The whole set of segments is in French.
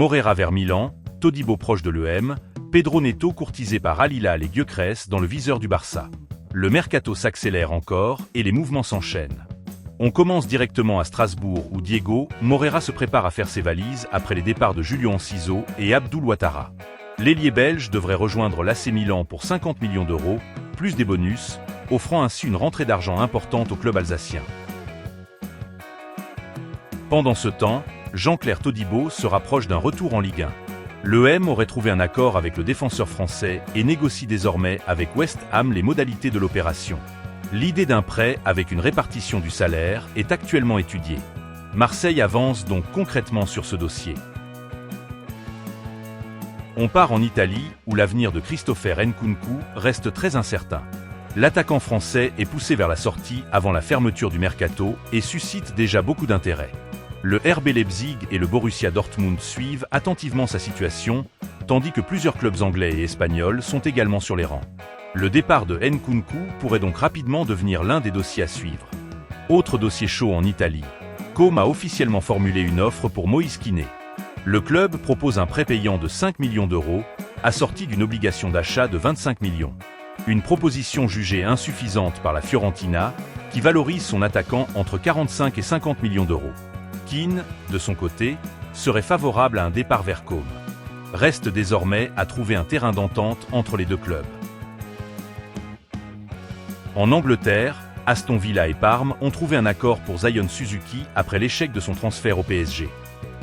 Moreira vers Milan, Todibo proche de l'EM, Pedro Neto courtisé par Al Hilal et Gyökeres dans le viseur du Barça. Le mercato s'accélère encore et les mouvements s'enchaînent. On commence directement à Strasbourg où Diego Moreira se prépare à faire ses valises après les départs de Julio Enciso et Abdoul Ouattara. L'ailier belge devrait rejoindre l'AC Milan pour 50 millions d'euros, plus des bonus, offrant ainsi une rentrée d'argent importante au club alsacien. Pendant ce temps, Jean-Claire Todibo se rapproche d'un retour en Ligue 1. L'EM aurait trouvé un accord avec le défenseur français et négocie désormais avec West Ham les modalités de l'opération. L'idée d'un prêt avec une répartition du salaire est actuellement étudiée. Marseille avance donc concrètement sur ce dossier. On part en Italie où l'avenir de Christopher Nkunku reste très incertain. L'attaquant français est poussé vers la sortie avant la fermeture du mercato et suscite déjà beaucoup d'intérêt. Le RB Leipzig et le Borussia Dortmund suivent attentivement sa situation, tandis que plusieurs clubs anglais et espagnols sont également sur les rangs. Le départ de Nkunku pourrait donc rapidement devenir l'un des dossiers à suivre. Autre dossier chaud en Italie. Comme a officiellement formulé une offre pour Moïse Kiné. Le club propose un prêt payant de 5 millions d'euros, assorti d'une obligation d'achat de 25 millions. Une proposition jugée insuffisante par la Fiorentina, qui valorise son attaquant entre 45 et 50 millions d'euros. Keane, de son côté, serait favorable à un départ vers Comme. Reste désormais à trouver un terrain d'entente entre les deux clubs. En Angleterre, Aston Villa et Parme ont trouvé un accord pour Zion Suzuki après l'échec de son transfert au PSG.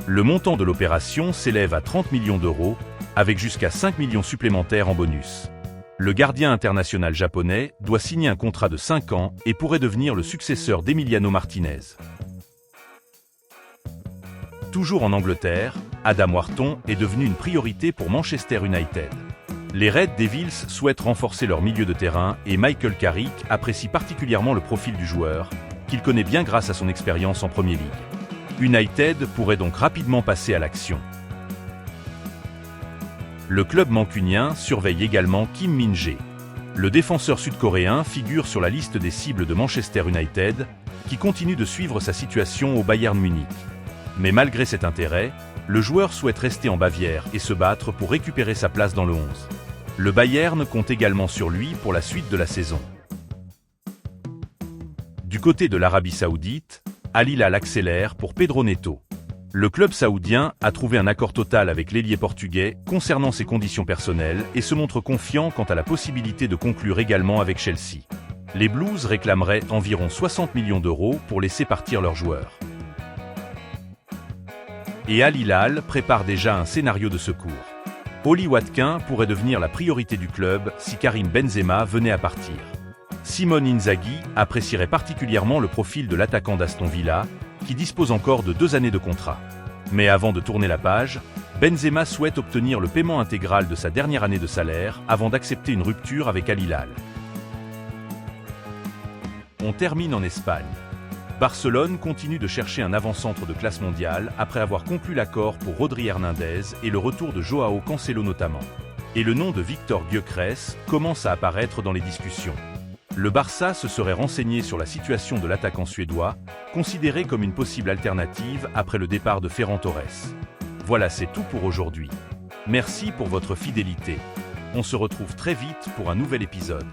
Le montant de l'opération s'élève à 30 millions d'euros, avec jusqu'à 5 millions supplémentaires en bonus. Le gardien international japonais doit signer un contrat de 5 ans et pourrait devenir le successeur d'Emiliano Martinez. Toujours en Angleterre, Adam Wharton est devenu une priorité pour Manchester United. Les Red Devils souhaitent renforcer leur milieu de terrain et Michael Carrick apprécie particulièrement le profil du joueur, qu'il connaît bien grâce à son expérience en Premier League. United pourrait donc rapidement passer à l'action. Le club mancunien surveille également Kim Min-jae. Le défenseur sud-coréen figure sur la liste des cibles de Manchester United, qui continue de suivre sa situation au Bayern Munich. Mais malgré cet intérêt, le joueur souhaite rester en Bavière et se battre pour récupérer sa place dans le 11. Le Bayern compte également sur lui pour la suite de la saison. Du côté de l'Arabie Saoudite, Al Hilal accélère pour Pedro Neto. Le club saoudien a trouvé un accord total avec l'ailier portugais concernant ses conditions personnelles et se montre confiant quant à la possibilité de conclure également avec Chelsea. Les Blues réclameraient environ 60 millions d'euros pour laisser partir leurs joueurs. Et Al Hilal prépare déjà un scénario de secours. Oli Watkins pourrait devenir la priorité du club si Karim Benzema venait à partir. Simone Inzaghi apprécierait particulièrement le profil de l'attaquant d'Aston Villa, qui dispose encore de 2 années de contrat. Mais avant de tourner la page, Benzema souhaite obtenir le paiement intégral de sa dernière année de salaire avant d'accepter une rupture avec Al Hilal. On termine en Espagne. Barcelone continue de chercher un avant-centre de classe mondiale après avoir conclu l'accord pour Rodri Hernandez et le retour de Joao Cancelo notamment. Et le nom de Victor Gyökeres commence à apparaître dans les discussions. Le Barça se serait renseigné sur la situation de l'attaquant suédois, considéré comme une possible alternative après le départ de Ferran Torres. Voilà, c'est tout pour aujourd'hui. Merci pour votre fidélité. On se retrouve très vite pour un nouvel épisode.